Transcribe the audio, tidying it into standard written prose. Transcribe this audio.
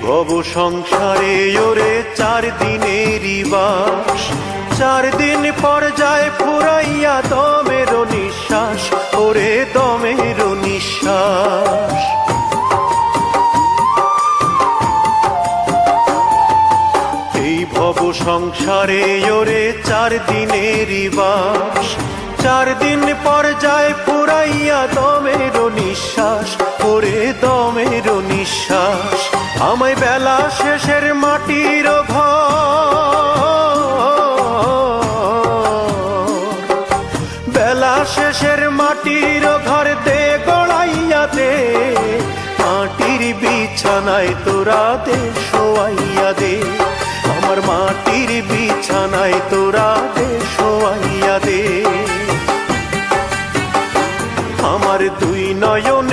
ভব সংসারে ওরে 4 দিনেরই বাস, 4 দিন পর যায় ফুরাইয়া দমের নিঃশ্বাস, ওরে দমের নিঃশ্বাস। এই ভব সংসারে ওরে 4 দিনেরই বাস, 4 দিন পর যায় ফুরাইয়া দমের নিঃশ্বাস, ওরে দমের নিঃশ্বাস। আমায় বেলা শেষের মাটির ঘর, বেলা শেষের মাটির ঘর দে গড়াইয়া দে, মাটির বিছানায় তোরা দে শোয়াইয়া দে, আমার মাটির বিছানায় তোরা দে শোয়াইয়া দে। আমার 2 নয়ন